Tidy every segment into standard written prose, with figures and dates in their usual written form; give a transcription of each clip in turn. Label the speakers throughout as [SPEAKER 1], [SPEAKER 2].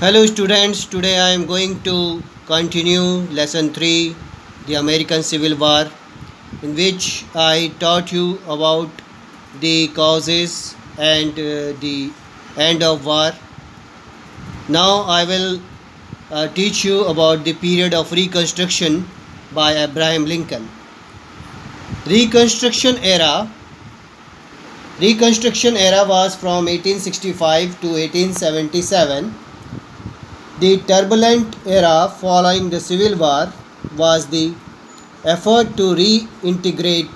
[SPEAKER 1] Hello students, today I am going to continue lesson 3, the American Civil War, in which I taught you about the causes and the end of war. Now I will teach you about the period of Reconstruction by Abraham Lincoln. Reconstruction era was from 1865 to 1877. The turbulent era following the Civil War was the effort to reintegrate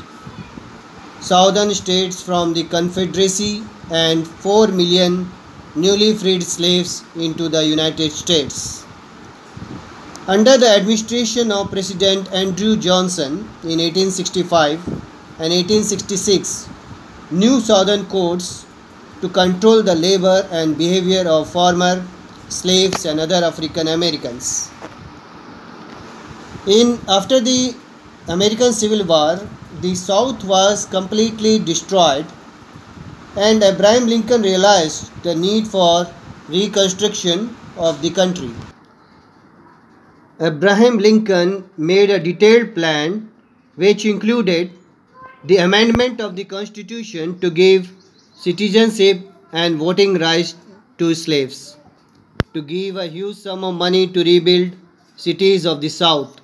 [SPEAKER 1] southern states from the Confederacy and 4 million newly freed slaves into the United States. Under the administration of President Andrew Johnson in 1865 and 1866, new southern codes to control the labor and behavior of former slaves and other African Americans. After the American Civil War, the South was completely destroyed, and Abraham Lincoln realized the need for reconstruction of the country. Abraham Lincoln made a detailed plan which included the amendment of the Constitution to give citizenship and voting rights to slaves, to give a huge sum of money to rebuild cities of the South,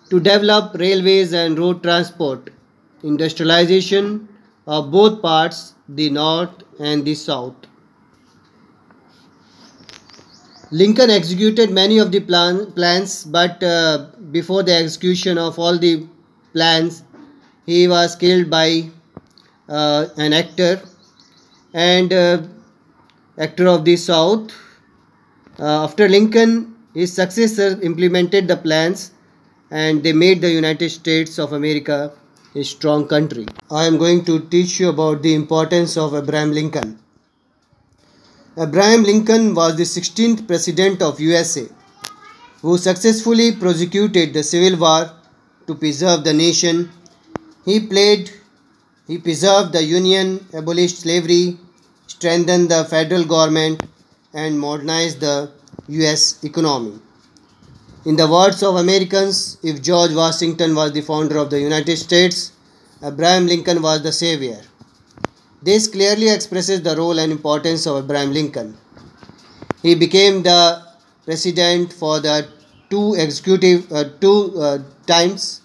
[SPEAKER 1] to develop railways and road transport, industrialization of both parts, the North and the South. Lincoln executed many of the plans, but before the execution of all the plans, he was killed by an actor of the South. After Lincoln, his successors implemented the plans and they made the United States of America a strong country. I am going to teach you about the importance of Abraham Lincoln. Abraham Lincoln was the 16th President of USA who successfully prosecuted the Civil War to preserve the nation. He preserved the Union, abolished slavery, strengthened the federal government, and modernized the US economy. In the words of Americans, if George Washington was the founder of the United States, Abraham Lincoln was the savior. This clearly expresses the role and importance of Abraham Lincoln. He became the president for the two times,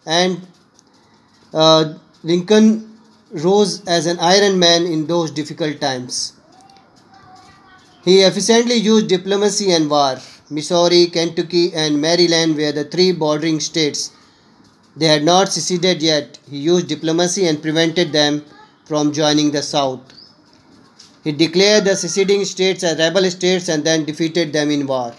[SPEAKER 1] and Lincoln rose as an Iron Man in those difficult times. He efficiently used diplomacy and war. Missouri, Kentucky, and Maryland were the three bordering states. They had not seceded yet. He used diplomacy and prevented them from joining the South. He declared the seceding states as rebel states and then defeated them in war.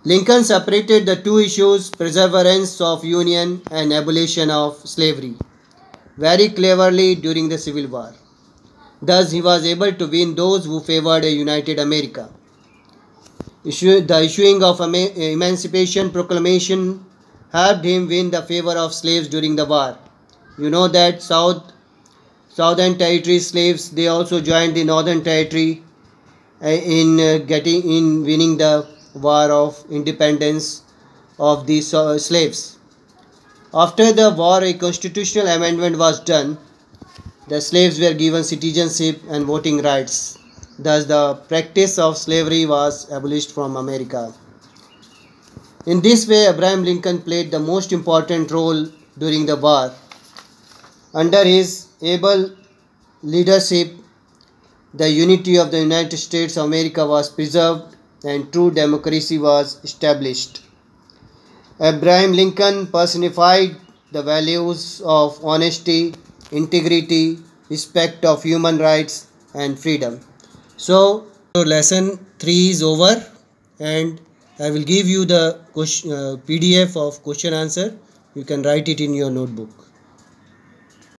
[SPEAKER 1] Lincoln separated the two issues, preservance of Union and abolition of slavery, very cleverly during the Civil War. Thus, he was able to win those who favored a united America. The issuing of Emancipation Proclamation helped him win the favor of slaves during the war. You know that Southern Territory slaves, they also joined the Northern Territory in winning the War of Independence of the slaves. After the war, a constitutional amendment was done. The slaves were given citizenship and voting rights. Thus, the practice of slavery was abolished from America. In this way, Abraham Lincoln played the most important role during the war. Under his able leadership, the unity of the United States of America was preserved and true democracy was established. Abraham Lincoln personified the values of honesty, integrity, respect of human rights, and freedom. So lesson 3 is over, and I will give you the PDF of question answer. You can write it in your notebook.